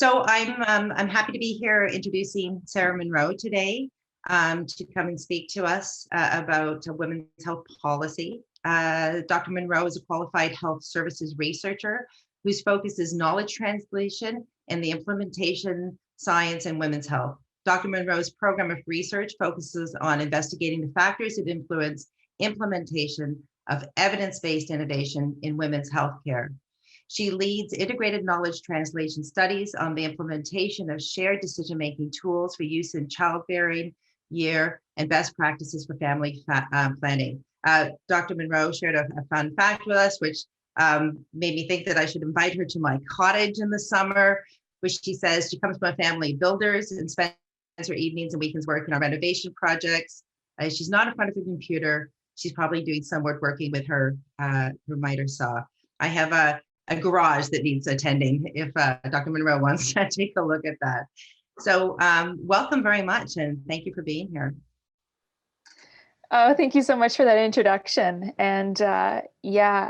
I'm happy to be here introducing Sarah Munro today to come and speak to us about women's health policy. Dr. Munro is a qualified health services researcher whose focus is knowledge translation and the implementation science in women's health. Dr. Munro's program of research focuses on investigating the factors that influence implementation of evidence-based innovation in women's healthcare. She leads integrated knowledge translation studies on the implementation of shared decision-making tools for use in childbearing, year, and best practices for family planning. Dr. Munro shared a fun fact with us, which made me think that I should invite her to my cottage in the summer, which she says she comes from a family of builders and spends her evenings and weekends working on renovation projects. She's not in front of a computer. She's probably doing some work working with her miter saw. I have a garage that needs attending if Dr. Munro wants to take a look at that. So welcome very much and thank you for being here. Oh, thank you so much for that introduction. And yeah,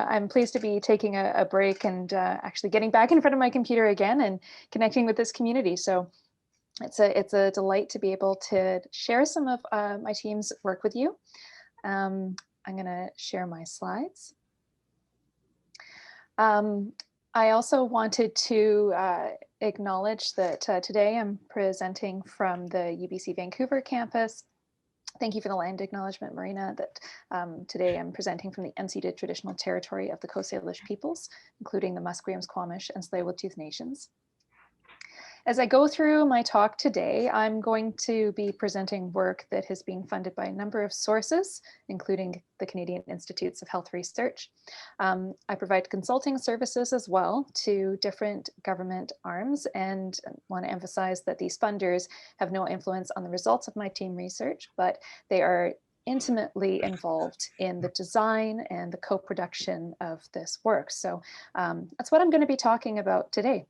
I'm pleased to be taking a break and actually getting back in front of my computer again and connecting with this community. So it's a delight to be able to share some of my team's work with you. I'm going to share my slides. I also wanted to acknowledge that today I'm presenting from the UBC Vancouver campus. Thank you for the land acknowledgement, Marina, that today I'm presenting from the unceded traditional territory of the Coast Salish peoples, including the Musqueam, Squamish, and Tsleil-Waututh nations. As I go through my talk today, I'm going to be presenting work that has been funded by a number of sources, including the Canadian Institutes of Health Research. I provide consulting services as well to different government arms and want to emphasize that these funders have no influence on the results of my team research, but they are intimately involved in the design and the co-production of this work. So that's what I'm going to be talking about today.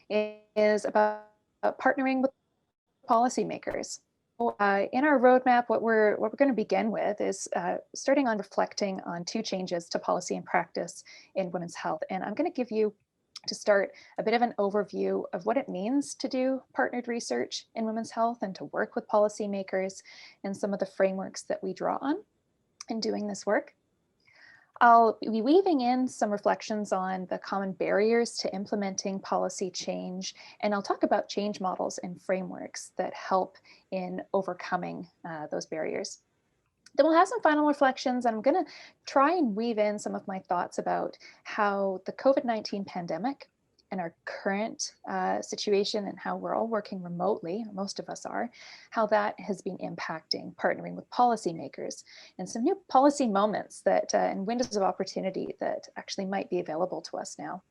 It is about partnering with policymakers. In our roadmap, what we're going to begin with is starting on reflecting on two changes to policy and practice in women's health. And I'm going to give you, to start, a bit of an overview of what it means to do partnered research in women's health and to work with policymakers and some of the frameworks that we draw on in doing this work. I'll be weaving in some reflections on the common barriers to implementing policy change, and I'll talk about change models and frameworks that help in overcoming those barriers. Then we'll have some final reflections, and I'm going to try and weave in some of my thoughts about how the COVID-19 pandemic and our current situation and how we're all working remotely, most of us are, how that has been impacting partnering with policymakers and some new policy moments that and windows of opportunity that actually might be available to us now.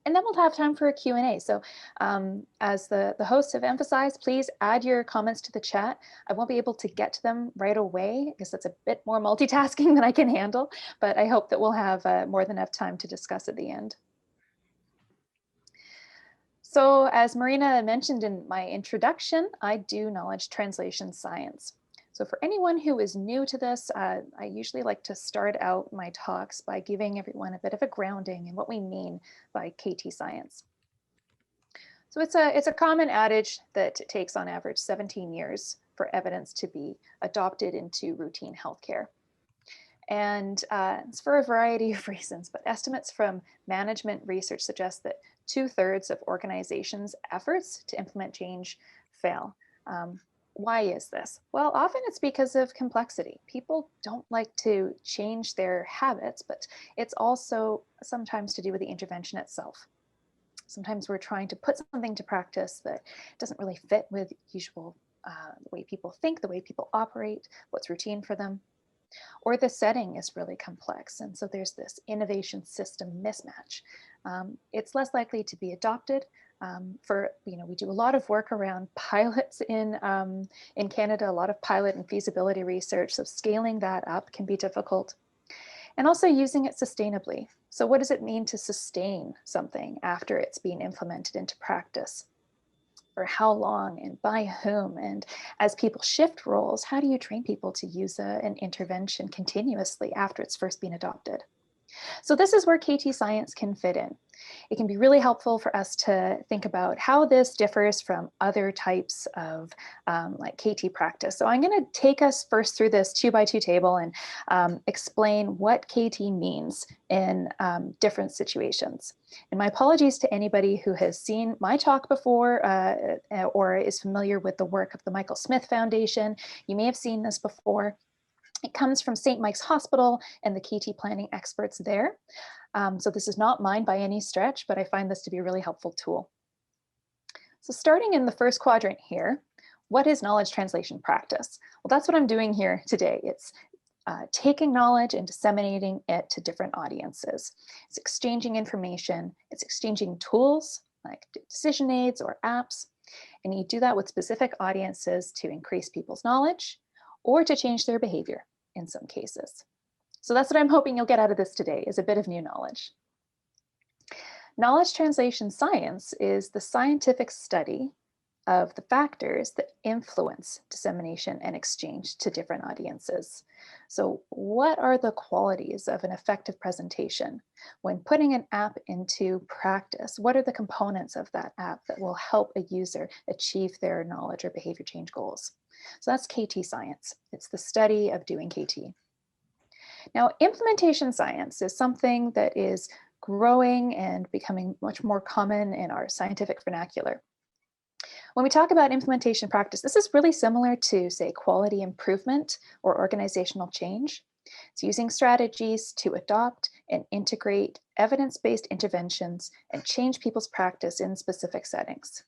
And then we'll have time for a Q&A. So as the hosts have emphasized, please add your comments to the chat. I won't be able to get to them right away because that's a bit more multitasking than I can handle, but I hope that we'll have more than enough time to discuss at the end. So as Marina mentioned in my introduction, I do knowledge translation science. So for anyone who is new to this, I usually like to start out my talks by giving everyone a bit of a grounding in what we mean by KT science. So it's a common adage that it takes on average 17 years for evidence to be adopted into routine healthcare. And it's for a variety of reasons, but estimates from management research suggest that 2/3 of organizations' efforts to implement change fail. Why is this? Well, often it's because of complexity. People don't like to change their habits, but it's also sometimes to do with the intervention itself. Sometimes we're trying to put something to practice that doesn't really fit with usual the way people think, the way people operate, what's routine for them. Or the setting is really complex. And so there's this innovation system mismatch. It's less likely to be adopted. We do a lot of work around pilots in Canada, a lot of pilot and feasibility research. So scaling that up can be difficult. And also using it sustainably. So what does it mean to sustain something after it's been implemented into practice? For how long and by whom? And as people shift roles, how do you train people to use an intervention continuously after it's first been adopted? So this is where KT science can fit in. It can be really helpful for us to think about how this differs from other types of like KT practice. So I'm going to take us first through this 2x2 table and explain what KT means in different situations. And my apologies to anybody who has seen my talk before or is familiar with the work of the Michael Smith Foundation. You may have seen this before. It comes from St. Mike's Hospital and the KT planning experts there. So this is not mine by any stretch, but I find this to be a really helpful tool. So starting in the first quadrant here, what is knowledge translation practice? Well, that's what I'm doing here today. It's taking knowledge and disseminating it to different audiences. It's exchanging information, it's exchanging tools like decision aids or apps, and you do that with specific audiences to increase people's knowledge or to change their behavior in some cases. So that's what I'm hoping you'll get out of this today, is a bit of new knowledge. Knowledge translation science is the scientific study of the factors that influence dissemination and exchange to different audiences. So what are the qualities of an effective presentation? When putting an app into practice, what are the components of that app that will help a user achieve their knowledge or behavior change goals? So that's KT science. It's the study of doing KT. Now, implementation science is something that is growing and becoming much more common in our scientific vernacular. When we talk about implementation practice, this is really similar to, say, quality improvement or organizational change. It's using strategies to adopt and integrate evidence-based interventions and change people's practice in specific settings.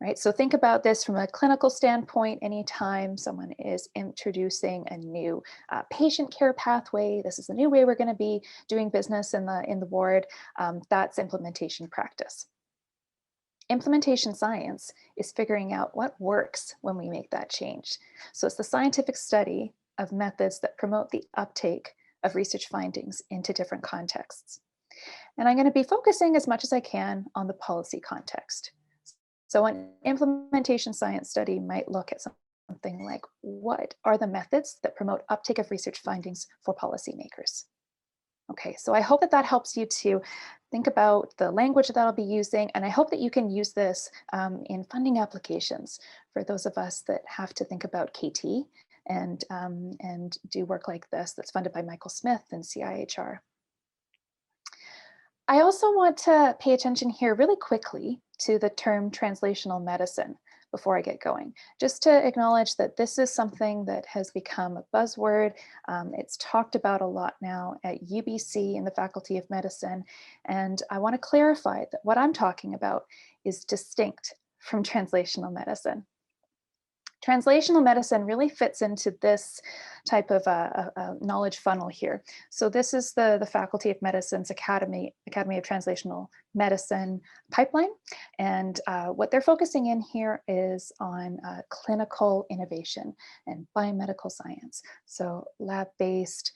Right? So think about this from a clinical standpoint. Anytime someone is introducing a new patient care pathway, this is the new way we're going to be doing business in the ward, that's implementation practice. Implementation science is figuring out what works when we make that change. So it's the scientific study of methods that promote the uptake of research findings into different contexts. And I'm going to be focusing as much as I can on the policy context. So an implementation science study might look at something like, what are the methods that promote uptake of research findings for policymakers? Okay, so I hope that that helps you to think about the language that I'll be using, and I hope that you can use this in funding applications for those of us that have to think about KT and do work like this that's funded by Michael Smith and CIHR. I also want to pay attention here really quickly to the term translational medicine before I get going, just to acknowledge that this is something that has become a buzzword. It's talked about a lot now at UBC in the Faculty of Medicine, and I want to clarify that what I'm talking about is distinct from translational medicine. Translational medicine really fits into this type of a knowledge funnel here. So this is the Faculty of Medicine's Academy of Translational Medicine pipeline. And what they're focusing in here is on clinical innovation and biomedical science. So lab-based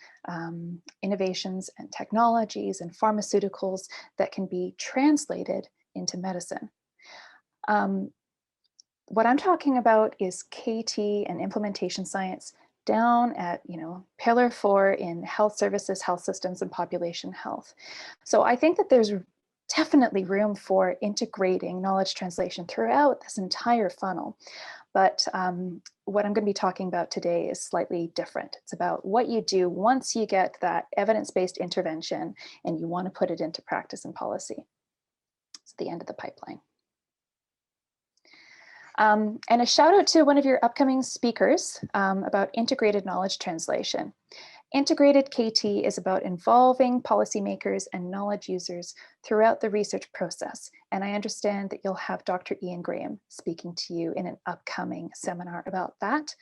innovations and technologies and pharmaceuticals that can be translated into medicine. What I'm talking about is KT and implementation science down at, pillar 4 in health services, health systems, and population health. So I think that there's definitely room for integrating knowledge translation throughout this entire funnel. But what I'm going to be talking about today is slightly different. It's about what you do once you get that evidence-based intervention and you want to put it into practice and policy. It's the end of the pipeline. And a shout out to one of your upcoming speakers about integrated knowledge translation. Integrated KT is about involving policymakers and knowledge users throughout the research process. And I understand that you'll have Dr. Ian Graham speaking to you in an upcoming seminar about that.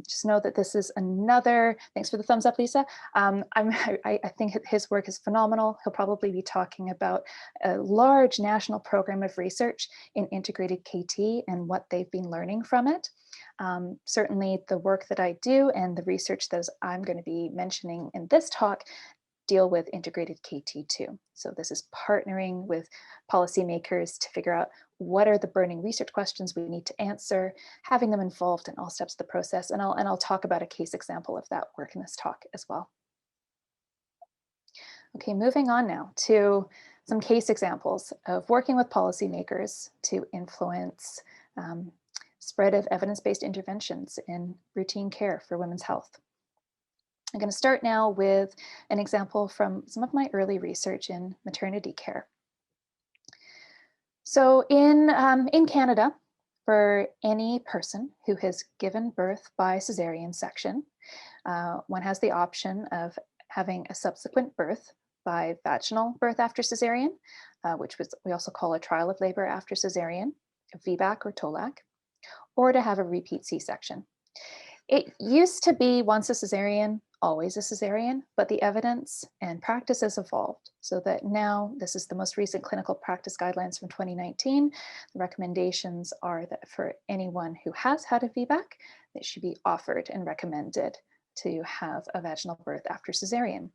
Just know that this is another, thanks for the thumbs up, Lisa. I think his work is phenomenal. He'll probably be talking about a large national program of research in integrated KT and what they've been learning from it. Certainly the work that I do and the research that I'm going to be mentioning in this talk deal with integrated KT too. So this is partnering with policymakers to figure out what are the burning research questions we need to answer, having them involved in all steps of the process. And I'll talk about a case example of that work in this talk as well. Okay, moving on now to some case examples of working with policymakers to influence spread of evidence-based interventions in routine care for women's health. I'm going to start now with an example from some of my early research in maternity care. So in Canada, for any person who has given birth by cesarean section, one has the option of having a subsequent birth by vaginal birth after cesarean, which we also call a trial of labor after cesarean, a VBAC or TOLAC, or to have a repeat C-section. It used to be once a cesarean, always a cesarean, but the evidence and practice has evolved so that now this is the most recent clinical practice guidelines from 2019. The recommendations are that for anyone who has had a VBAC, it should be offered and recommended to have a vaginal birth after cesarean.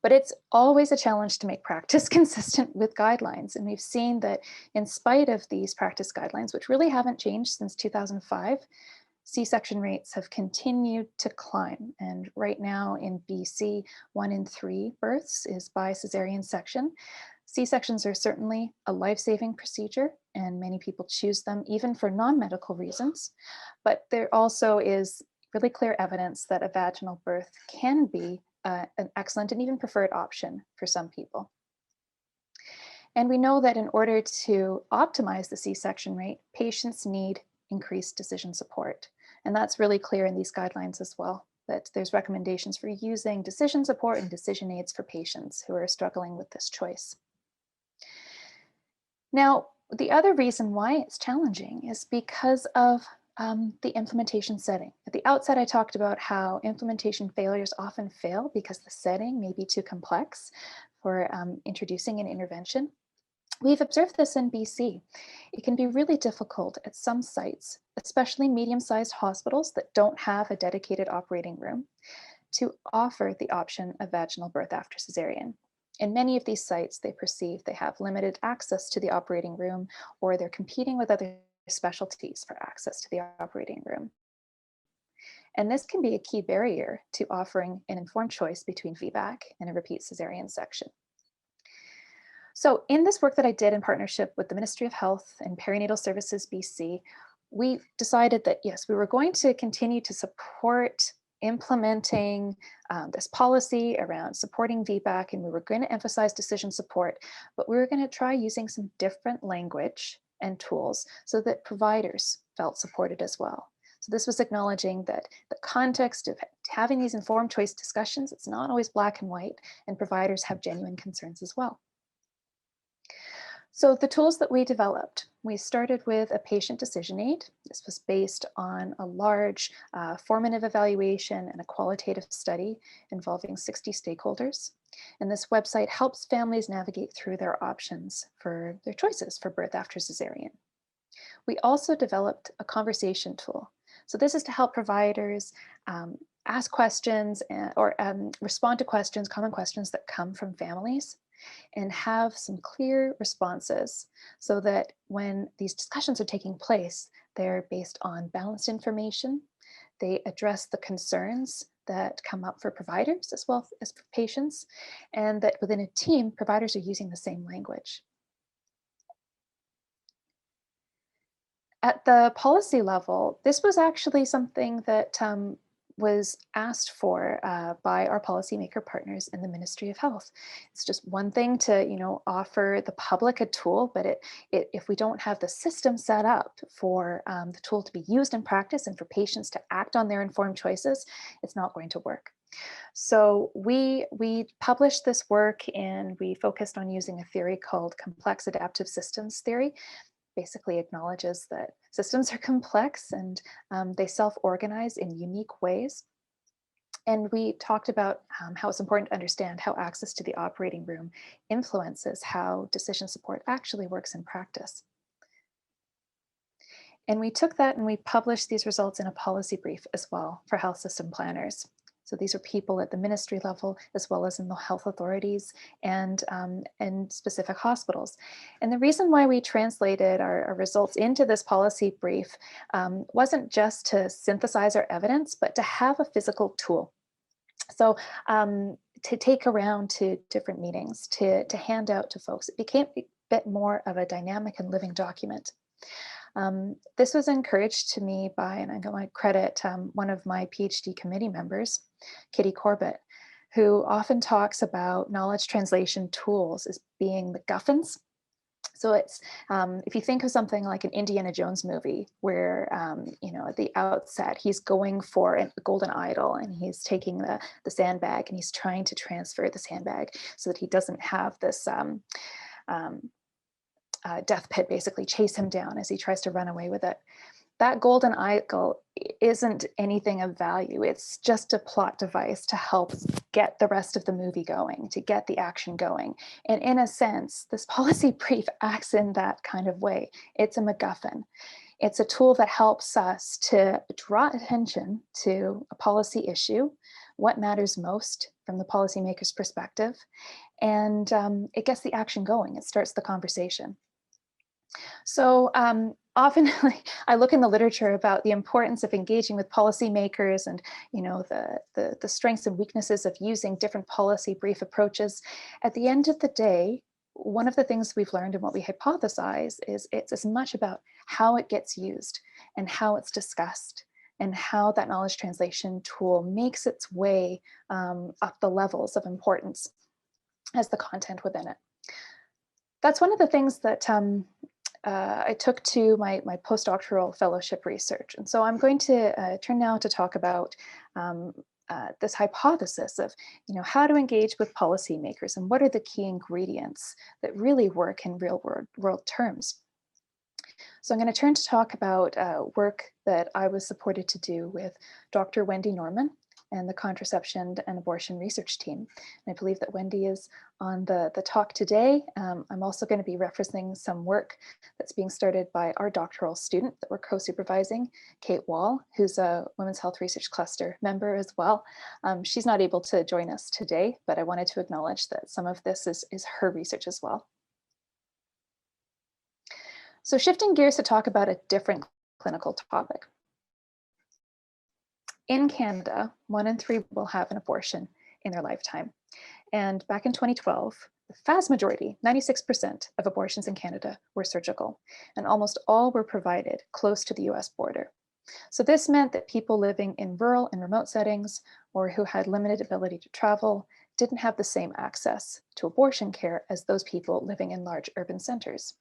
But it's always a challenge to make practice consistent with guidelines. And we've seen that in spite of these practice guidelines, which really haven't changed since 2005, C-section rates have continued to climb. And right now in BC, 1 in 3 births is by cesarean section. C-sections are certainly a life-saving procedure, and many people choose them even for non-medical reasons. But there also is really clear evidence that a vaginal birth can be an excellent and even preferred option for some people. And we know that in order to optimize the C-section rate, patients need increased decision support. And that's really clear in these guidelines as well, that there's recommendations for using decision support and decision aids for patients who are struggling with this choice. Now, the other reason why it's challenging is because of the implementation setting. At the outset, I talked about how implementation failures often fail because the setting may be too complex for introducing an intervention. We've observed this in BC. It can be really difficult at some sites, especially medium-sized hospitals that don't have a dedicated operating room, to offer the option of vaginal birth after cesarean. In many of these sites, they perceive they have limited access to the operating room, or they're competing with other specialties for access to the operating room. And this can be a key barrier to offering an informed choice between VBAC and a repeat cesarean section. So in this work that I did in partnership with the Ministry of Health and Perinatal Services BC, we decided that yes, we were going to continue to support implementing this policy around supporting VBAC, and we were going to emphasize decision support, but we were going to try using some different language and tools so that providers felt supported as well. So this was acknowledging that the context of having these informed choice discussions, it's not always black and white, and providers have genuine concerns as well. So the tools that we developed, we started with a patient decision aid. This was based on a large formative evaluation and a qualitative study involving 60 stakeholders. And this website helps families navigate through their options for their choices for birth after cesarean. We also developed a conversation tool. So this is to help providers ask questions or respond to questions, common questions that come from families, and have some clear responses so that when these discussions are taking place, they're based on balanced information. They address the concerns that come up for providers as well as for patients, and that within a team, providers are using the same language. At the policy level, this was actually something that was asked for by our policymaker partners in the Ministry of Health. It's just one thing to, offer the public a tool, but if we don't have the system set up for the tool to be used in practice and for patients to act on their informed choices, it's not going to work. So we published this work and we focused on using a theory called complex adaptive systems theory. Basically acknowledges that systems are complex and they self-organize in unique ways. And we talked about how it's important to understand how access to the operating room influences how decision support actually works in practice. And we took that and we published these results in a policy brief as well for health system planners. So these are people at the ministry level, as well as in the health authorities and specific hospitals. And the reason why we translated our results into this policy brief wasn't just to synthesize our evidence, but to have a physical tool. So take around to different meetings, to hand out to folks. It became a bit more of a dynamic and living document. This was encouraged to me by, and I'm going to credit one of my PhD committee members, Kitty Corbett, who often talks about knowledge translation tools as being MacGuffins. So it's, if you think of something like an Indiana Jones movie where, you know, at the outset, he's going for a golden idol and he's taking the sandbag and he's trying to transfer the sandbag so that he doesn't have this death pit basically chase him down as he tries to run away with it. That golden idol isn't anything of value. It's just a plot device to help get the rest of the movie going, to get the action going. And in a sense, this policy brief acts in that kind of way. It's a MacGuffin. It's a tool that helps us to draw attention to a policy issue, what matters most from the policymaker's perspective, and it gets the action going. It starts the conversation. So often I look in the literature about the importance of engaging with policymakers and, you know, the strengths and weaknesses of using different policy brief approaches. At the end of the day, one of the things we've learned and what we hypothesize is it's as much about how it gets used and how it's discussed and how that knowledge translation tool makes its way up the levels of importance as the content within it. That's one of the things that I took to my postdoctoral fellowship research. And so I'm going to turn now to talk about this hypothesis of, you know, how to engage with policymakers and what are the key ingredients that really work in real world terms. So I'm going to turn to talk about work that I was supported to do with Dr. Wendy Norman and the Contraception and Abortion Research Team. And I believe that Wendy is on the talk today. I'm also going to be referencing some work that's being started by our doctoral student that we're co-supervising, Kate Wall, who's a Women's Health Research Cluster member as well. She's not able to join us today, but I wanted to acknowledge that some of this is her research as well. So shifting gears to talk about a different clinical topic. In Canada, 1 in 3 will have an abortion in their lifetime. And back in 2012, the vast majority, 96% of abortions in Canada were surgical, and almost all were provided close to the US border. So this meant that people living in rural and remote settings or who had limited ability to travel didn't have the same access to abortion care as those people living in large urban centers.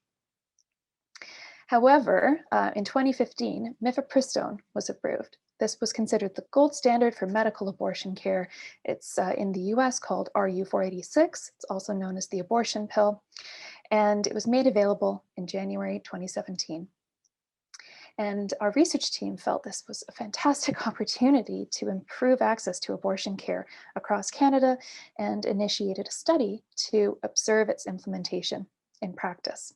However, in 2015, mifepristone was approved. This was considered the gold standard for medical abortion care. It's in the US called RU486. It's also known as the abortion pill. And it was made available in January 2017. And our research team felt this was a fantastic opportunity to improve access to abortion care across Canada and initiated a study to observe its implementation in practice.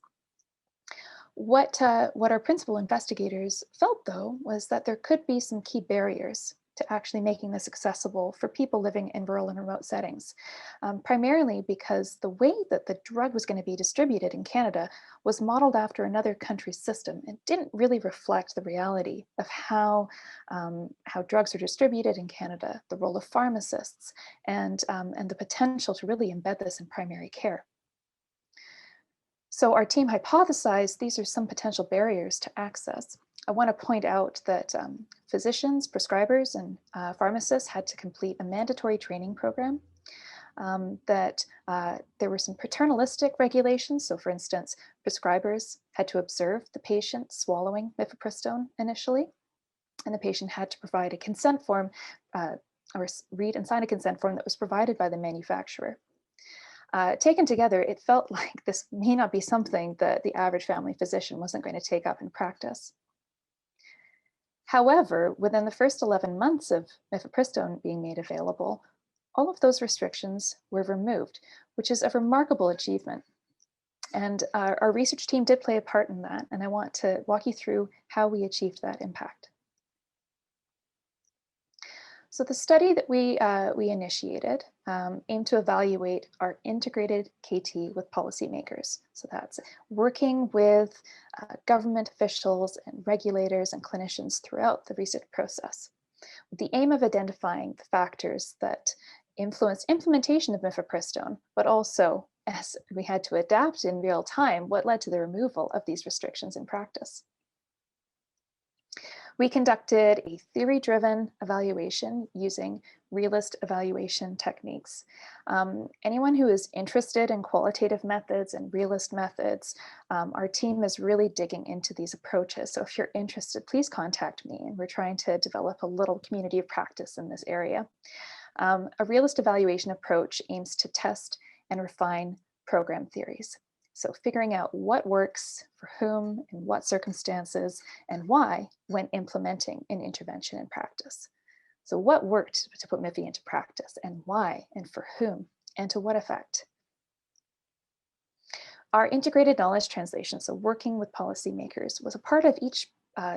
What our principal investigators felt, though, was that there could be some key barriers to actually making this accessible for people living in rural and remote settings, primarily because the way that the drug was going to be distributed in Canada was modeled after another country's system and didn't really reflect the reality of how drugs are distributed in Canada, the role of pharmacists, and the potential to really embed this in primary care. So our team hypothesized these are some potential barriers to access. I want to point out that physicians, prescribers, and pharmacists had to complete a mandatory training program, that there were some paternalistic regulations. So for instance, prescribers had to observe the patient swallowing mifepristone initially, and the patient had to provide a consent form or read and sign a consent form that was provided by the manufacturer. Taken together, it felt like this may not be something that the average family physician wasn't going to take up in practice. However, within the first 11 months of mifepristone being made available, all of those restrictions were removed, which is a remarkable achievement. And our research team did play a part in that, and I want to walk you through how we achieved that impact. So the study that we initiated aimed to evaluate our integrated KT with policymakers. So that's working with government officials and regulators and clinicians throughout the research process, with the aim of identifying the factors that influenced implementation of mifepristone, but also as we had to adapt in real time, what led to the removal of these restrictions in practice. We conducted a theory-driven evaluation using realist evaluation techniques. Anyone who is interested in qualitative methods and realist methods, our team is really digging into these approaches. So if you're interested, please contact me. And we're trying to develop a little community of practice in this area. A realist evaluation approach aims to test and refine program theories. So figuring out what works for whom, in what circumstances, and why when implementing an intervention in practice. So what worked to put MIFI into practice, and why, and for whom, and to what effect? Our integrated knowledge translation, so working with policymakers, was a part of each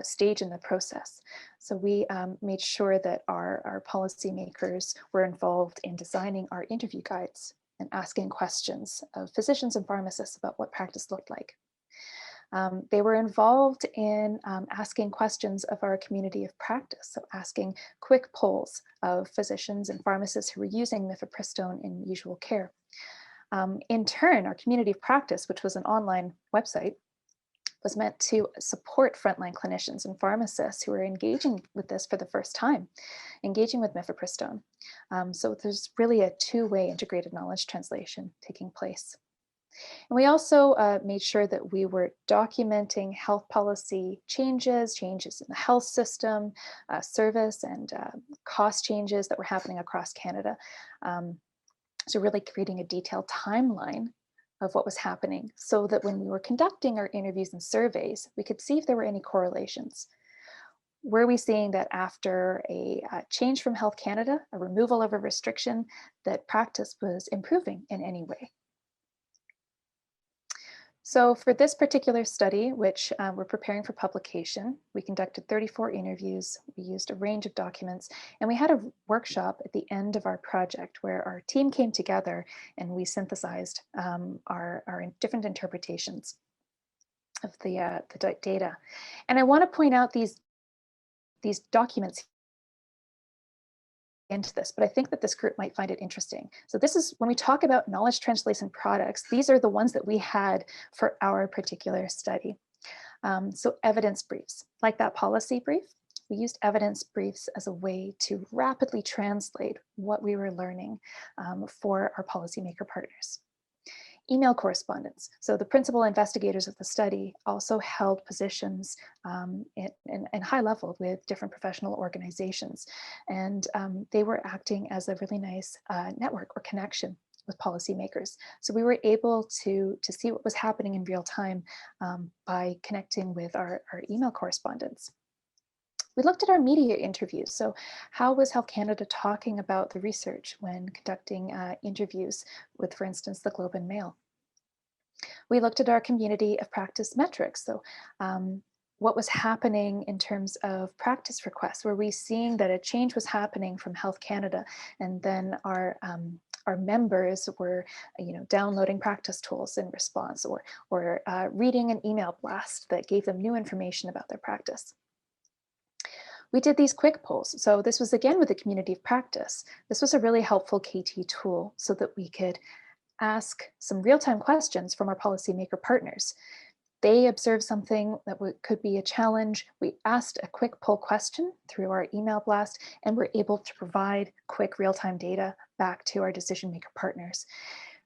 stage in the process. So we made sure that our policymakers were involved in designing our interview guides and asking questions of physicians and pharmacists about what practice looked like. They were involved in asking questions of our community of practice, so asking quick polls of physicians and pharmacists who were using mifepristone in usual care. In turn, our community of practice, which was an online website, was meant to support frontline clinicians and pharmacists who are engaging with this for the first time, engaging with mifepristone. So there's really a two-way integrated knowledge translation taking place. And we also made sure that we were documenting health policy changes in the health system, service and cost changes that were happening across Canada. So really creating a detailed timeline of what was happening so that when we were conducting our interviews and surveys, we could see if there were any correlations. Were we seeing that after a change from Health Canada, a removal of a restriction, that practice was improving in any way? So for this particular study, which we're preparing for publication, we conducted 34 interviews, we used a range of documents, and we had a workshop at the end of our project where our team came together and we synthesized our different interpretations of the data. And I want to point out these documents into this, but I think that this group might find it interesting. So this is when we talk about knowledge translation products, these are the ones that we had for our particular study. So evidence briefs, like that policy brief, we used evidence briefs as a way to rapidly translate what we were learning for our policymaker partners. Email correspondence. So the principal investigators of the study also held positions in high level with different professional organizations. And they were acting as a really nice network or connection with policymakers. So we were able to see what was happening in real time by connecting with our email correspondence. We looked at our media interviews. So how was Health Canada talking about the research when conducting interviews with, for instance, the Globe and Mail? We looked at our community of practice metrics. So what was happening in terms of practice requests? Were we seeing that a change was happening from Health Canada, and then our members were downloading practice tools in response, or reading an email blast that gave them new information about their practice? We did these quick polls. So this was again with the community of practice. This was a really helpful KT tool so that we could ask some real-time questions from our policymaker partners. They observed something that could be a challenge. We asked a quick poll question through our email blast, and we're able to provide quick real-time data back to our decision-maker partners.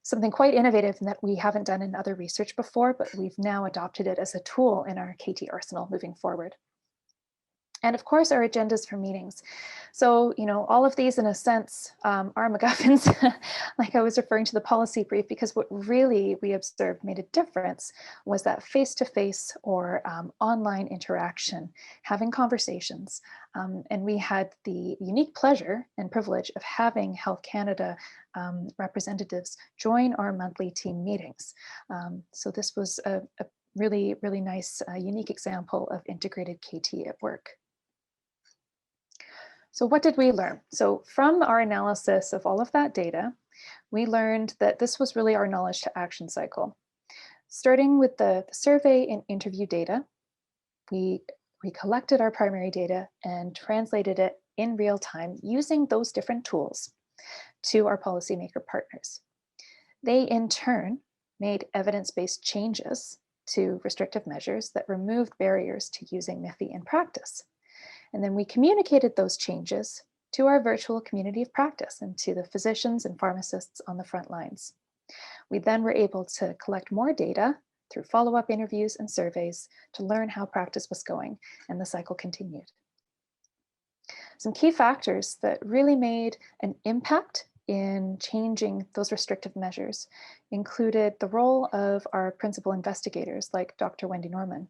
Something quite innovative and that we haven't done in other research before, but we've now adopted it as a tool in our KT arsenal moving forward. And of course, our agendas for meetings. So, all of these, in a sense, are MacGuffins, like I was referring to the policy brief, because what really we observed made a difference was that face-to-face or online interaction, having conversations. And we had the unique pleasure and privilege of having Health Canada representatives join our monthly team meetings. So this was a really, really nice, unique example of integrated KT at work. So what did we learn? So from our analysis of all of that data, we learned that this was really our knowledge to action cycle. Starting with the survey and interview data, we collected our primary data and translated it in real time using those different tools. to our policymaker partners. They, in turn, made evidence-based changes to restrictive measures that removed barriers to using MIFI in practice. And then we communicated those changes to our virtual community of practice and to the physicians and pharmacists on the front lines. We then were able to collect more data through follow-up interviews and surveys to learn how practice was going, and the cycle continued. Some key factors that really made an impact in changing those restrictive measures included the role of our principal investigators, like Dr. Wendy Norman.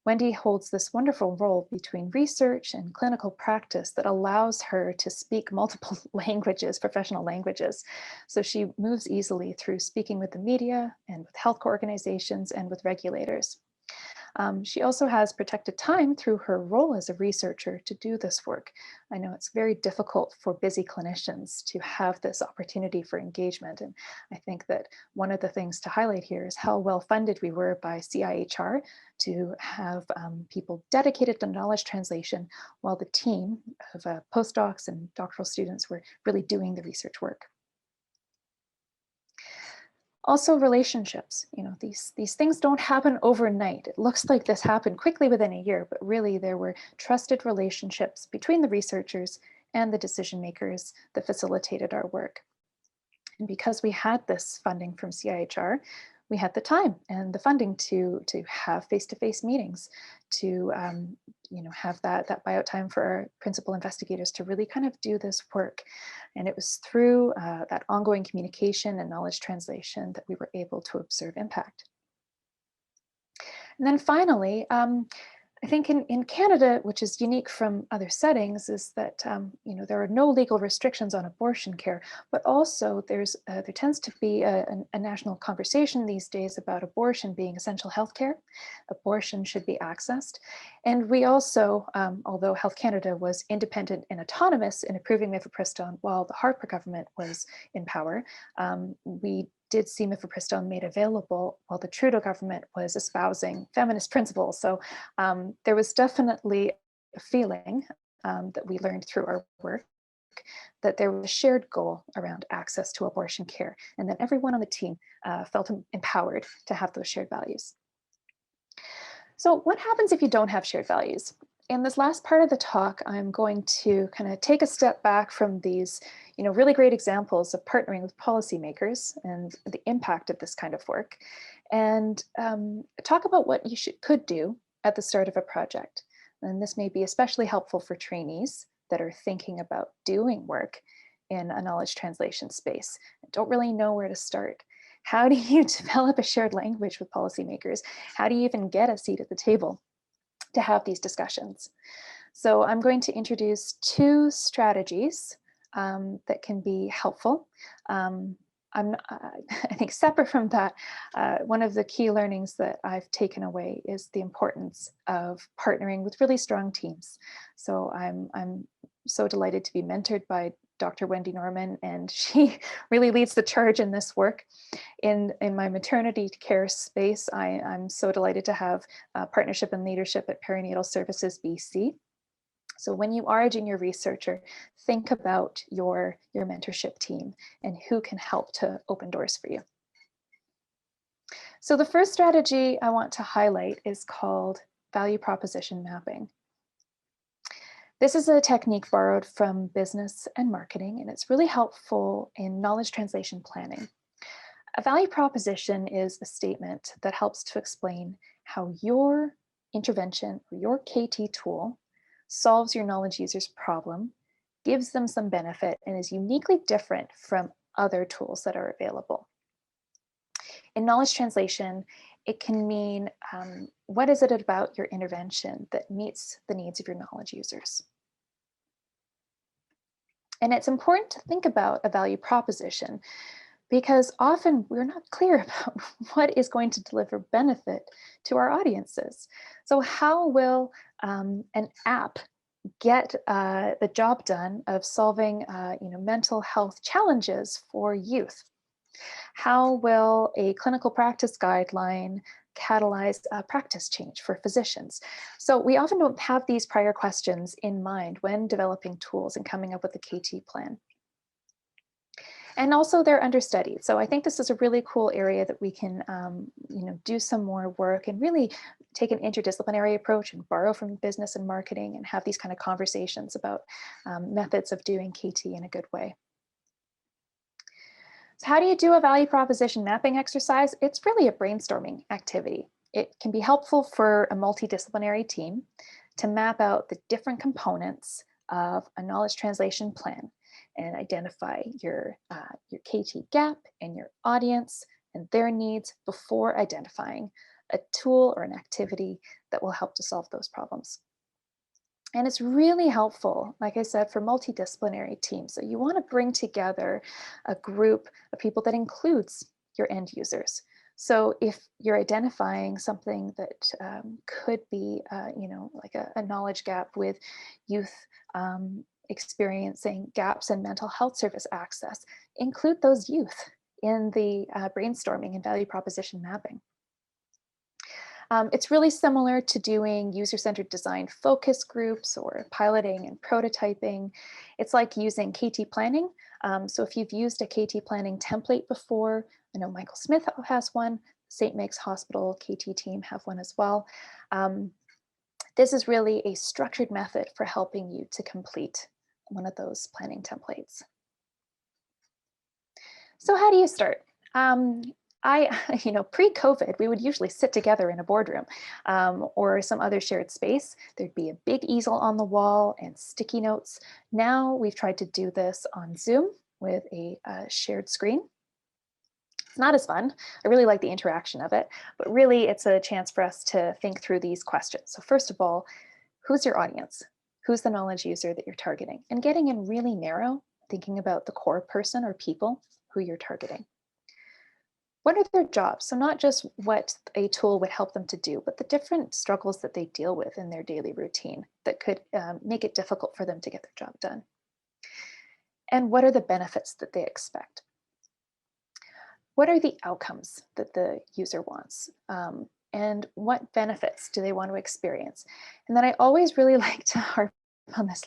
Wendy holds this wonderful role between research and clinical practice that allows her to speak multiple languages, professional languages. So she moves easily through speaking with the media and with health organizations and with regulators. She also has protected time through her role as a researcher to do this work. I know it's very difficult for busy clinicians to have this opportunity for engagement. And I think that one of the things to highlight here is how well funded we were by CIHR to have people dedicated to knowledge translation while the team of postdocs and doctoral students were really doing the research work. Also relationships, these things don't happen overnight. It looks like this happened quickly within a year, but really there were trusted relationships between the researchers and the decision makers that facilitated our work. And because we had this funding from CIHR, we had the time and the funding to have face-to-face meetings, to have that buyout time for our principal investigators to really kind of do this work. And it was through that ongoing communication and knowledge translation that we were able to observe impact. And then finally, I think in Canada, which is unique from other settings, is that there are no legal restrictions on abortion care, but also there tends to be a national conversation these days about abortion being essential health care. Abortion should be accessed. And we also, although Health Canada was independent and autonomous in approving mifepristone while the Harper government was in power, we did see mifepristone made available while the Trudeau government was espousing feminist principles. So there was definitely a feeling that we learned through our work that there was a shared goal around access to abortion care, and that everyone on the team felt empowered to have those shared values. So what happens if you don't have shared values? In this last part of the talk, I'm going to kind of take a step back from these really great examples of partnering with policymakers and the impact of this kind of work, and talk about what you could do at the start of a project. And this may be especially helpful for trainees that are thinking about doing work in a knowledge translation space and don't really know where to start. How do you develop a shared language with policymakers? How do you even get a seat at the table to have these discussions? So I'm going to introduce two strategies that can be helpful. I think separate from that, one of the key learnings that I've taken away is the importance of partnering with really strong teams. So I'm so delighted to be mentored by Dr. Wendy Norman, and she really leads the charge in this work. In my maternity care space, I'm so delighted to have partnership and leadership at Perinatal Services BC. So when you are a junior researcher, think about your mentorship team and who can help to open doors for you. So the first strategy I want to highlight is called value proposition mapping. This is a technique borrowed from business and marketing, and it's really helpful in knowledge translation planning. A value proposition is a statement that helps to explain how your intervention or your KT tool solves your knowledge user's problem, gives them some benefit, and is uniquely different from other tools that are available. In knowledge translation, it can mean what is it about your intervention that meets the needs of your knowledge users? And it's important to think about a value proposition because often we're not clear about what is going to deliver benefit to our audiences. So how will an app get the job done of solving mental health challenges for youth? How will a clinical practice guideline catalyze a practice change for physicians? So we often don't have these prior questions in mind when developing tools and coming up with a KT plan. And also they're understudied. So I think this is a really cool area that we can do some more work and really take an interdisciplinary approach and borrow from business and marketing and have these kind of conversations about methods of doing KT in a good way. So how do you do a value proposition mapping exercise? It's really a brainstorming activity. It can be helpful for a multidisciplinary team to map out the different components of a knowledge translation plan and identify your KT gap and your audience and their needs before identifying a tool or an activity that will help to solve those problems. And it's really helpful, like I said, for multidisciplinary teams. So you want to bring together a group of people that includes your end users. So if you're identifying something that could be, like a knowledge gap with youth experiencing gaps in mental health service access, include those youth in the brainstorming and value proposition mapping. It's really similar to doing user-centered design focus groups or piloting and prototyping. It's like using KT planning. So if you've used a KT planning template before, I know Michael Smith has one, St. Meg's Hospital KT team have one as well. This is really a structured method for helping you to complete one of those planning templates. So how do you start? Pre-COVID, we would usually sit together in a boardroom or some other shared space. There'd be a big easel on the wall and sticky notes. Now we've tried to do this on Zoom with a shared screen. It's not as fun. I really like the interaction of it, but really it's a chance for us to think through these questions. So first of all, who's your audience? Who's the knowledge user that you're targeting? And getting in really narrow, thinking about the core person or people who you're targeting. What are their jobs? So not just what a tool would help them to do, but the different struggles that they deal with in their daily routine that could make it difficult for them to get their job done. And what are the benefits that they expect? What are the outcomes that the user wants? And what benefits do they want to experience? And then I always really like to harp on this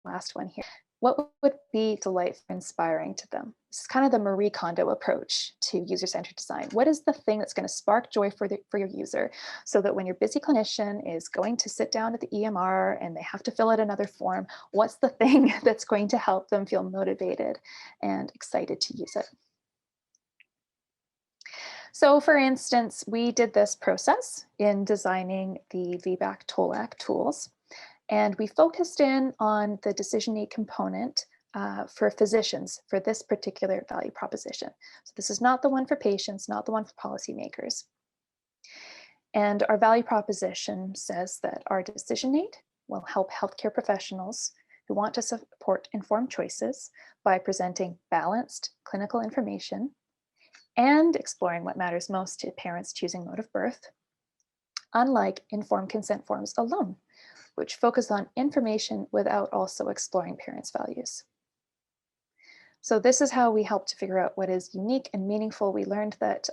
last one here. What would be delightful, inspiring to them? This is kind of the Marie Kondo approach to user-centered design. What is the thing that's going to spark joy for your user so that when your busy clinician is going to sit down at the EMR and they have to fill out another form, what's the thing that's going to help them feel motivated and excited to use it? So for instance, we did this process in designing the VBAC TOLAC tools. And we focused in on the decision aid component for physicians for this particular value proposition. So this is not the one for patients, not the one for policymakers. And our value proposition says that our decision aid will help healthcare professionals who want to support informed choices by presenting balanced clinical information and exploring what matters most to parents choosing mode of birth, unlike informed consent forms alone, which focus on information without also exploring parents' values. So this is how we help to figure out what is unique and meaningful. We learned that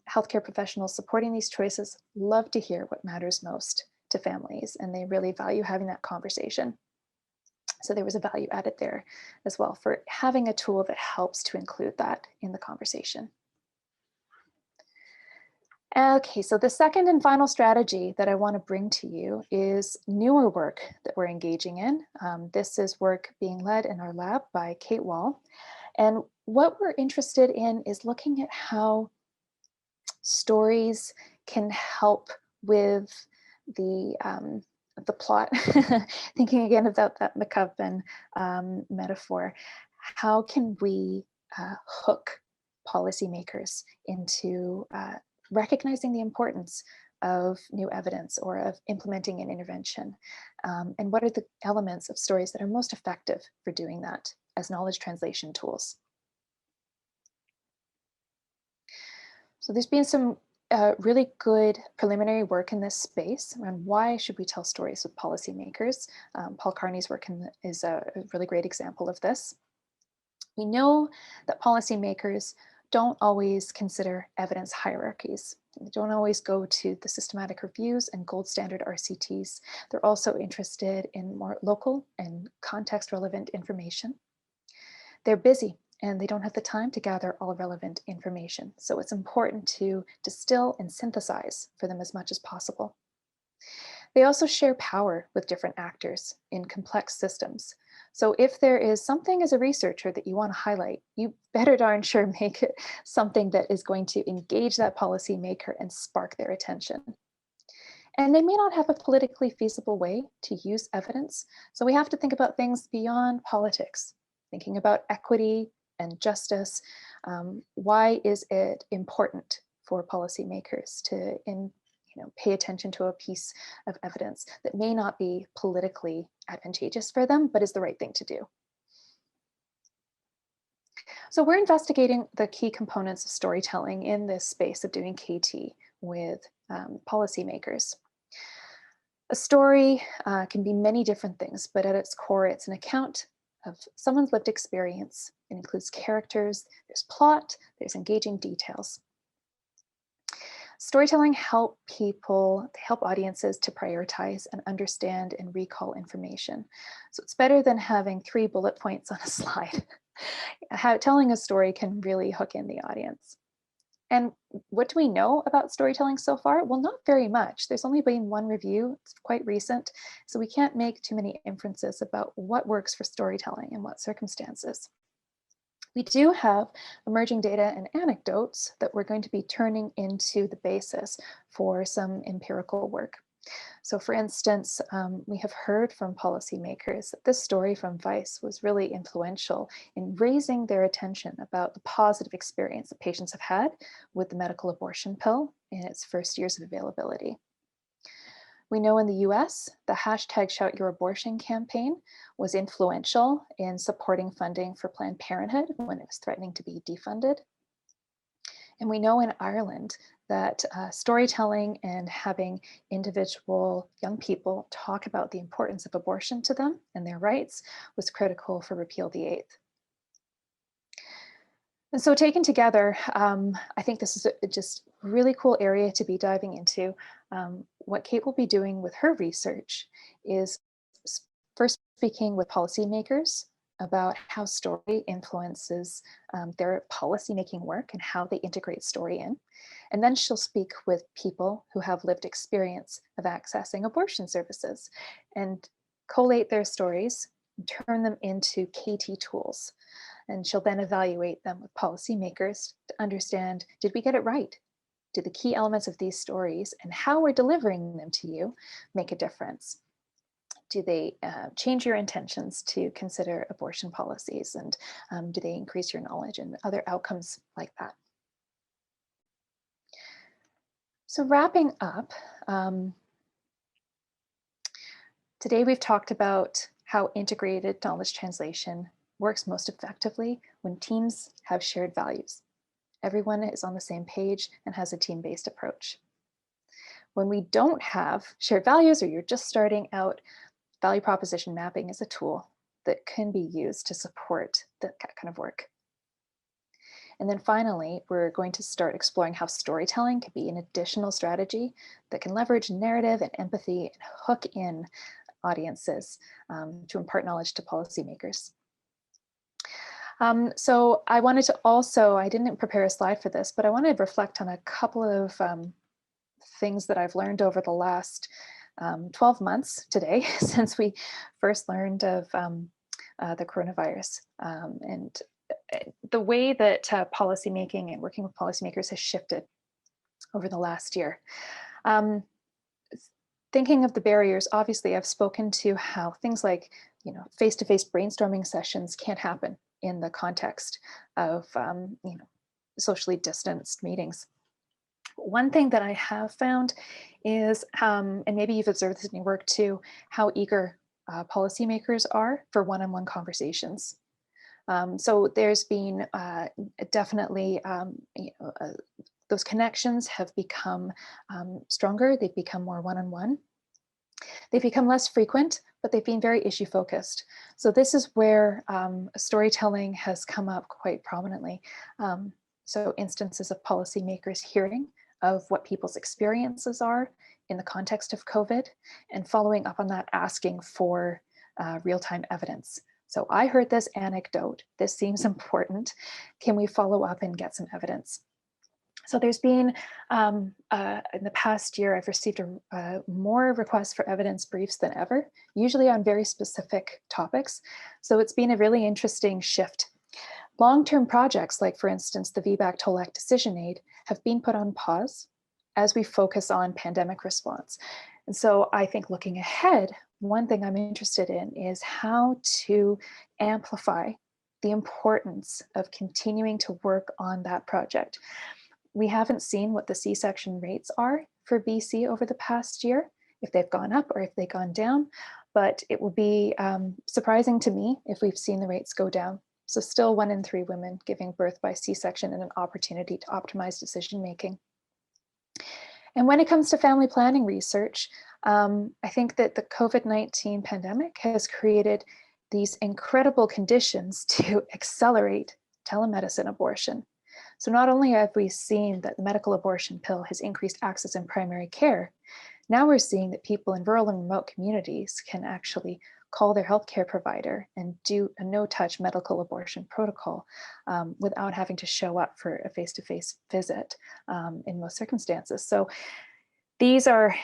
healthcare professionals supporting these choices love to hear what matters most to families, and they really value having that conversation. So there was a value added there as well for having a tool that helps to include that in the conversation. Okay, so the second and final strategy that I want to bring to you is newer work that we're engaging in. This is work being led in our lab by Kate Wall. And what we're interested in is looking at how stories can help with the plot. Thinking again about that McCubbin metaphor. How can we hook policymakers into recognizing the importance of new evidence or of implementing an intervention? And what are the elements of stories that are most effective for doing that as knowledge translation tools? So there's been some really good preliminary work in this space around why should we tell stories with policymakers. Paul Carney's work is a really great example of this. We know that policymakers don't always consider evidence hierarchies. They don't always go to the systematic reviews and gold standard RCTs. They're also interested in more local and context relevant information. they're busy and they don't have the time to gather all relevant information. So it's important to distill and synthesize for them as much as possible. They also share power with different actors in complex systems. So if there is something as a researcher that you want to highlight, you better darn sure make it something that is going to engage that policymaker and spark their attention. And they may not have a politically feasible way to use evidence. So we have to think about things beyond politics, thinking about equity and justice. Why is it important for policymakers to pay attention to a piece of evidence that may not be politically advantageous for them, but is the right thing to do? So we're investigating the key components of storytelling in this space of doing KT with policymakers. A story can be many different things, but at its core, it's an account of someone's lived experience. It includes characters, there's plot, there's engaging details. Storytelling help audiences to prioritize and understand and recall information. So it's better than having 3 bullet points on a slide. Telling a story can really hook in the audience. And what do we know about storytelling so far? Well, not very much. There's only been one review, it's quite recent, so we can't make too many inferences about what works for storytelling and what circumstances. We do have emerging data and anecdotes that we're going to be turning into the basis for some empirical work. So for instance, we have heard from policymakers that this story from Vice was really influential in raising their attention about the positive experience that patients have had with the medical abortion pill in its first years of availability. We know in the US, the hashtag Shout Your Abortion campaign was influential in supporting funding for Planned Parenthood when it was threatening to be defunded. And we know in Ireland that storytelling and having individual young people talk about the importance of abortion to them and their rights was critical for Repeal the 8th. And so taken together, I think this is a just really cool area to be diving into. What Kate will be doing with her research is first speaking with policymakers about how story influences their policymaking work and how they integrate story in. And then she'll speak with people who have lived experience of accessing abortion services and collate their stories and turn them into KT tools. And she'll then evaluate them with policymakers to understand, did we get it right? Do the key elements of these stories and how we're delivering them to you make a difference? Do they change your intentions to consider abortion policies? And do they increase your knowledge and other outcomes like that? So wrapping up, today we've talked about how integrated knowledge translation works most effectively when teams have shared values. Everyone is on the same page and has a team-based approach. When we don't have shared values or you're just starting out, value proposition mapping is a tool that can be used to support that kind of work. And then finally, we're going to start exploring how storytelling can be an additional strategy that can leverage narrative and empathy and hook in audiences to impart knowledge to policymakers. So I wanted to also, I didn't prepare a slide for this, but I wanted to reflect on a couple of things that I've learned over the last 12 months today since we first learned of the coronavirus and the way that policymaking and working with policymakers has shifted over the last year. Thinking of the barriers, obviously I've spoken to how things like face-to-face brainstorming sessions can't happen in the context of socially distanced meetings. One thing that I have found is, and maybe you've observed this in your work too, how eager policymakers are for one-on-one conversations. So there's been definitely, those connections have become stronger. They've become more one-on-one. They've become less frequent, but they've been very issue focused. So this is where storytelling has come up quite prominently. So instances of policymakers hearing of what people's experiences are in the context of COVID and following up on that, asking for real-time evidence So I heard this anecdote. This seems important. Can we follow up and get some evidence? So there's been, in the past year, I've received more requests for evidence briefs than ever, usually on very specific topics. So it's been a really interesting shift. Long-term projects, like for instance, the VBAC TOLAC decision aid, have been put on pause as we focus on pandemic response. And so I think looking ahead, one thing I'm interested in is how to amplify the importance of continuing to work on that project. We haven't seen what the C-section rates are for BC over the past year, if they've gone up or if they've gone down, but it will be surprising to me if we've seen the rates go down. So still 1 in 3 women giving birth by C-section and an opportunity to optimize decision-making. And when it comes to family planning research, I think that the COVID-19 pandemic has created these incredible conditions to accelerate telemedicine abortion. So not only have we seen that the medical abortion pill has increased access in primary care, now we're seeing that people in rural and remote communities can actually call their healthcare provider and do a no-touch medical abortion protocol without having to show up for a face-to-face visit in most circumstances. So these are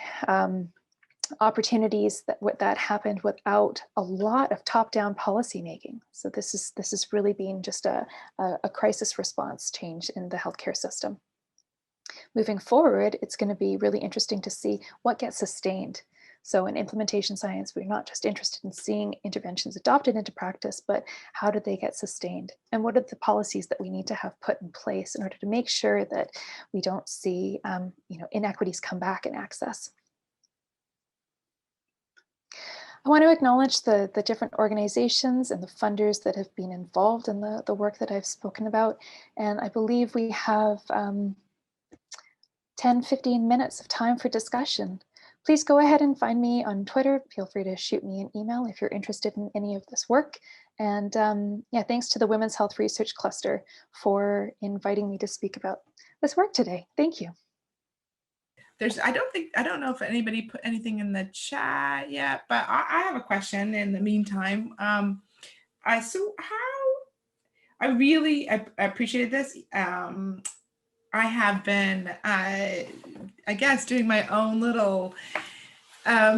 opportunities that happened without a lot of top-down policy making. So this is really being just a crisis response change in the healthcare system. Moving forward, it's going to be really interesting to see what gets sustained. So in implementation science, we're not just interested in seeing interventions adopted into practice, but how do they get sustained? And what are the policies that we need to have put in place in order to make sure that we don't see inequities come back in access? I want to acknowledge the different organizations and the funders that have been involved in the work that I've spoken about. And I believe we have 10-15 minutes of time for discussion. Please go ahead and find me on Twitter. Feel free to shoot me an email if you're interested in any of this work. And yeah, thanks to the Women's Health Research Cluster for inviting me to speak about this work today. Thank you. I don't know if anybody put anything in the chat yet, but I have a question in the meantime. I really appreciated this. I have been, I guess, doing my own little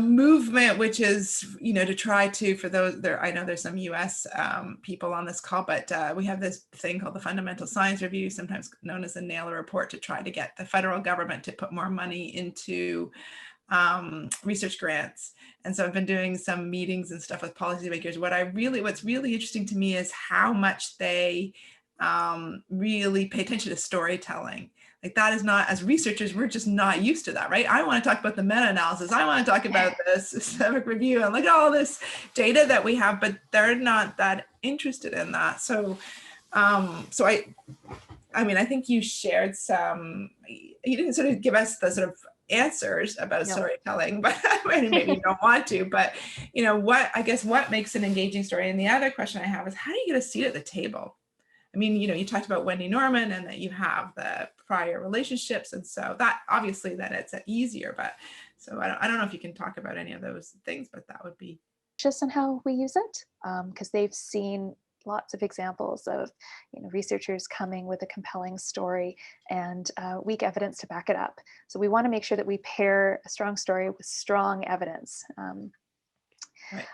movement, which is, to try to, for those there, I know there's some US people on this call, but we have this thing called the Fundamental Science Review, sometimes known as the Naylor Report, to try to get the federal government to put more money into research grants. And so I've been doing some meetings and stuff with policymakers. What's really interesting to me is how much they really pay attention to storytelling. Like that is not, as researchers, we're just not used to that, right? I want to talk about the meta-analysis. I want to talk about the systemic review and look at all this data that we have, but they're not that interested in that. So, I think you shared some, you didn't sort of give us the sort of answers about storytelling, but maybe you don't want to, but what makes an engaging story? And the other question I have is, how do you get a seat at the table? I mean, you talked about Wendy Norman and that you have the prior relationships. And so that obviously that it's easier, but so I don't know if you can talk about any of those things, but that would be. Just on how we use it, because they've seen lots of examples of researchers coming with a compelling story and weak evidence to back it up. So we want to make sure that we pair a strong story with strong evidence. Right.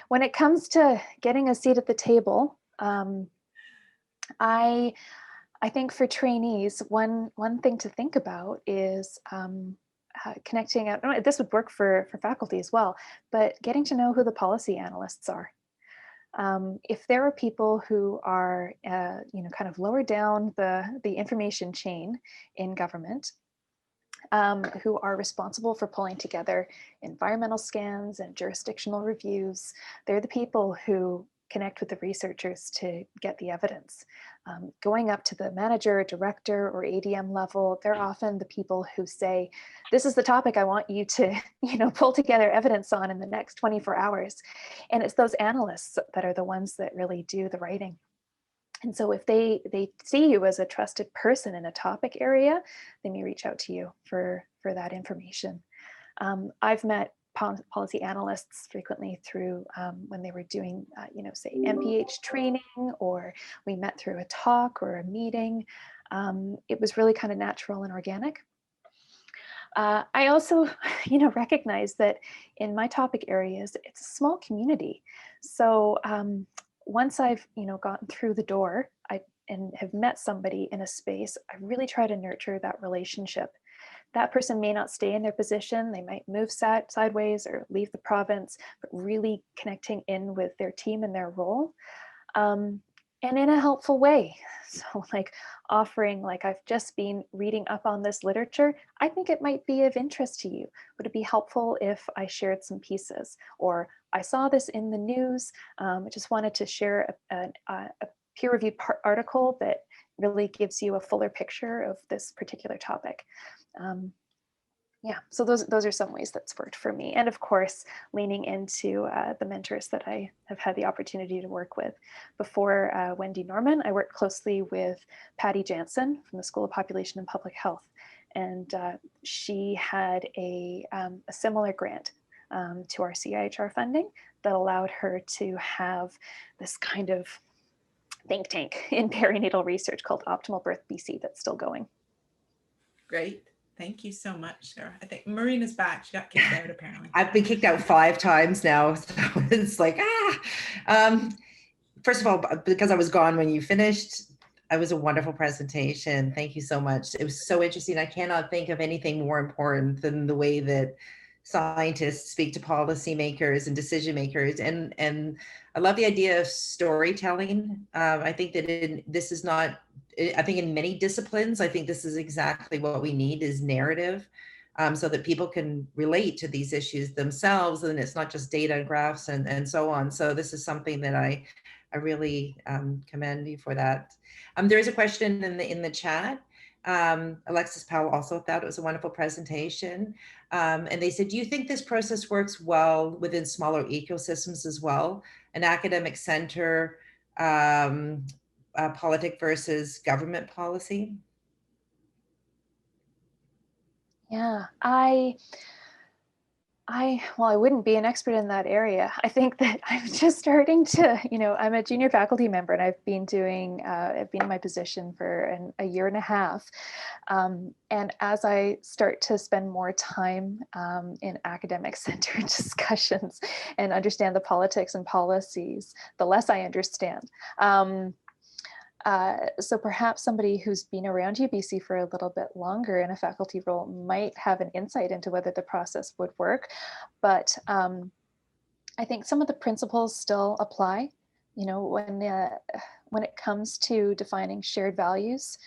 When it comes to getting a seat at the table, I think for trainees, one thing to think about is connecting out. This would work for faculty as well, but getting to know who the policy analysts are. If there are people who are, kind of lower down the information chain in government, who are responsible for pulling together environmental scans and jurisdictional reviews, they're the people who connect with the researchers to get the evidence. Going up to the manager, director, or ADM level, they're often the people who say, this is the topic I want you to pull together evidence on in the next 24 hours. And it's those analysts that are the ones that really do the writing. And so if they see you as a trusted person in a topic area, they may reach out to you for that information. I've met policy analysts frequently through when they were doing, say MPH training, or we met through a talk or a meeting. It was really kind of natural and organic. I also, recognize that in my topic areas, it's a small community. So once I've, gotten through the door, and have met somebody in a space, I really try to nurture that relationship. That person may not stay in their position, they might move sideways or leave the province, but really connecting in with their team and their role, and in a helpful way. So like offering, like, I've just been reading up on this literature, I think it might be of interest to you. Would it be helpful if I shared some pieces? Or I saw this in the news, I just wanted to share a peer-reviewed article that really gives you a fuller picture of this particular topic. Yeah, so those are some ways that's worked for me. And of course, leaning into the mentors that I have had the opportunity to work with. Before Wendy Norman, I worked closely with Patty Jansen from the School of Population and Public Health. And she had a similar grant to our CIHR funding that allowed her to have this kind of think tank in perinatal research called Optimal Birth BC that's still going. Great. Thank you so much, Sarah. I think Marina's back. She got kicked out apparently. I've been kicked out 5 times now. So it's like, first of all, because I was gone when you finished, it was a wonderful presentation. Thank you so much. It was so interesting. I cannot think of anything more important than the way that scientists speak to policymakers and decision makers. And I love the idea of storytelling. I think that this is not, I think in many disciplines, I think this is exactly what we need, is narrative, so that people can relate to these issues themselves. And it's not just data and graphs and so on. So this is something that I really commend you for that. There is a question in the chat. Alexis Powell also thought it was a wonderful presentation. And they said, do you think this process works well within smaller ecosystems as well? An academic center, politic versus government policy? Yeah, well, I wouldn't be an expert in that area. I think that I'm just starting to, I'm a junior faculty member, and I've been in my position for a year and a half. And as I start to spend more time in academic center discussions and understand the politics and policies, the less I understand. So perhaps somebody who's been around UBC for a little bit longer in a faculty role might have an insight into whether the process would work. But I think some of the principles still apply. When it comes to defining shared values,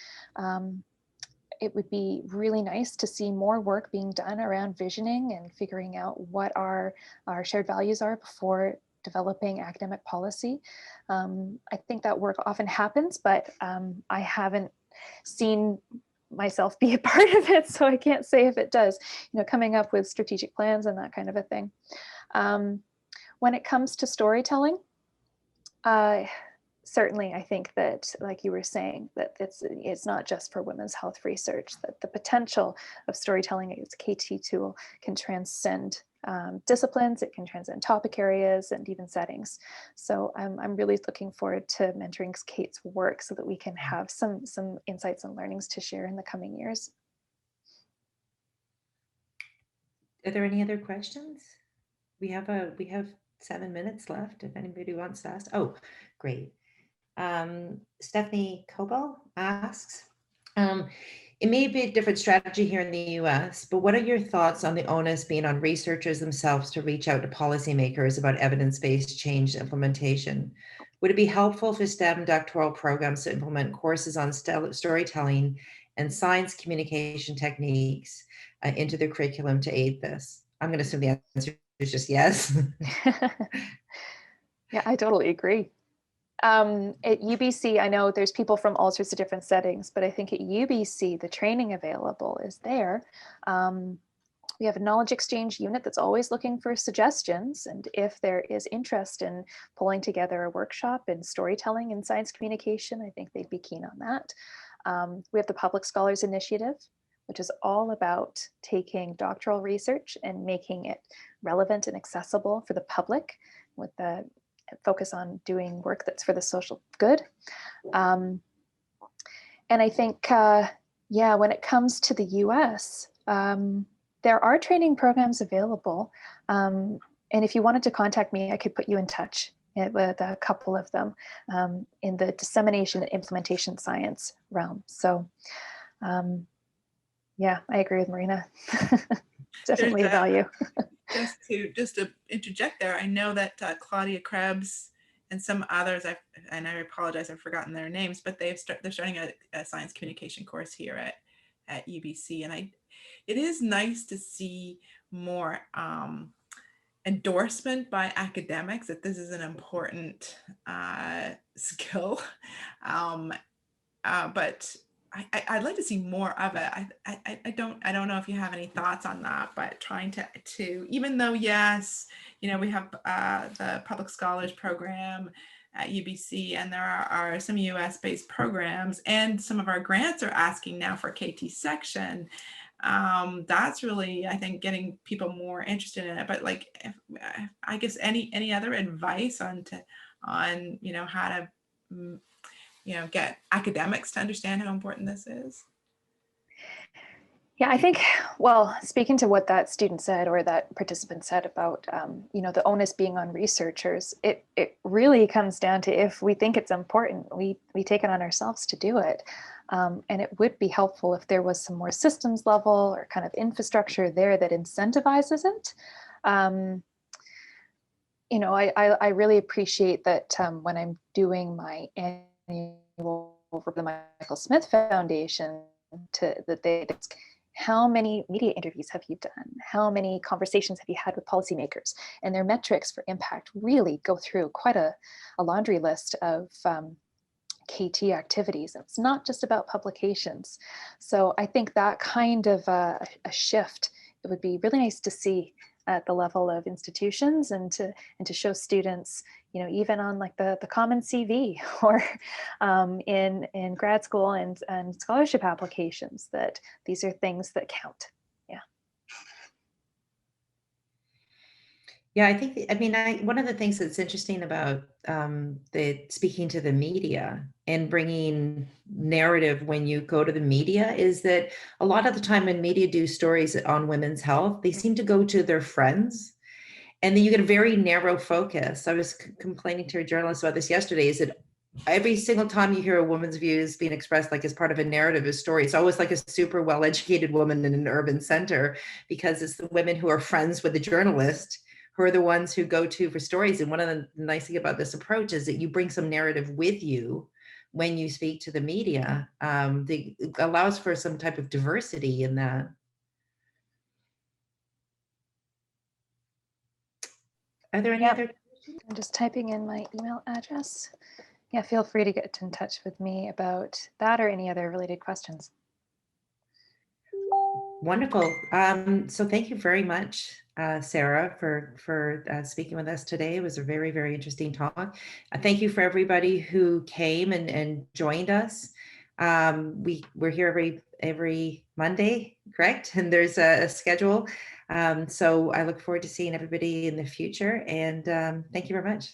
it would be really nice to see more work being done around visioning and figuring out what our shared values are before developing academic policy. I think that work often happens, but I haven't seen myself be a part of it, so I can't say if it does, coming up with strategic plans and that kind of a thing. When it comes to storytelling, certainly I think that, like you were saying, that it's not just for women's health research, that the potential of storytelling as a KT tool can transcend disciplines, it can transcend topic areas and even settings. So I'm really looking forward to mentoring Kate's work so that we can have some insights and learnings to share in the coming years. Are there any other questions? We have 7 minutes left if anybody wants to ask. Oh, great. Stephanie Cobo asks, it may be a different strategy here in the US, but what are your thoughts on the onus being on researchers themselves to reach out to policymakers about evidence-based change implementation? Would it be helpful for STEM doctoral programs to implement courses on storytelling and science communication techniques into their curriculum to aid this? I'm going to assume the answer is just yes. Yeah, I totally agree. At UBC, I know there's people from all sorts of different settings, but I think at UBC, the training available is there. We have a knowledge exchange unit that's always looking for suggestions. And if there is interest in pulling together a workshop in storytelling and science communication, I think they'd be keen on that. We have the Public Scholars Initiative, which is all about taking doctoral research and making it relevant and accessible for the public, with the focus on doing work that's for the social good. And I think, yeah, when it comes to the US, there are training programs available. And if you wanted to contact me, I could put you in touch with a couple of them in the dissemination and implementation science realm. So yeah, I agree with Marina. Definitely a value. just to interject there, I know that Claudia Krebs and some others, and I apologize, I've forgotten their names, but they're starting a science communication course here at UBC, and it is nice to see more endorsement by academics that this is an important skill, but I'd like to see more of it. I don't know if you have any thoughts on that, but trying to even though, yes, you know, we have the Public Scholars Program at UBC, and there are some US based programs, and some of our grants are asking now for KT section. That's really, I think, getting people more interested in it. But like, I guess any other advice on you know, how to you know, get academics to understand how important this is? Yeah, I think, well, speaking to what that student said, or that participant said about, you know, the onus being on researchers, it really comes down to, if we think it's important, we take it on ourselves to do it. And it would be helpful if there was some more systems level or kind of infrastructure there that incentivizes it. You know, I really appreciate that when I'm doing my annual for the Michael Smith Foundation, how many media interviews have you done? How many conversations have you had with policymakers? And their metrics for impact really go through quite a laundry list of KT activities. And it's not just about publications. So I think that kind of a shift, it would be really nice to see at the level of institutions, and to show students, you know, even on like the common CV, or in grad school and scholarship applications, that these are things that count. Yeah. Yeah, I think, I mean, one of the things that's interesting about the speaking to the media and bringing narrative when you go to the media is that a lot of the time when media do stories on women's health, they seem to go to their friends, and then you get a very narrow focus. I was complaining to a journalist about this yesterday, is that every single time you hear a woman's views being expressed, like as part of a narrative, a story, it's always like a super well-educated woman in an urban center, because it's the women who are friends with the journalist who are the ones who go to for stories. And one of the nice thing about this approach is that you bring some narrative with you when you speak to the media. It allows for some type of diversity in that. Are there any other questions? I'm just typing in my email address. Yeah, feel free to get in touch with me about that or any other related questions. Wonderful. So thank you very much, Sarah, for speaking with us today. It was a very, very interesting talk. Thank you for everybody who came and joined us. We're here every Monday, correct? And there's a schedule. So I look forward to seeing everybody in the future. And thank you very much.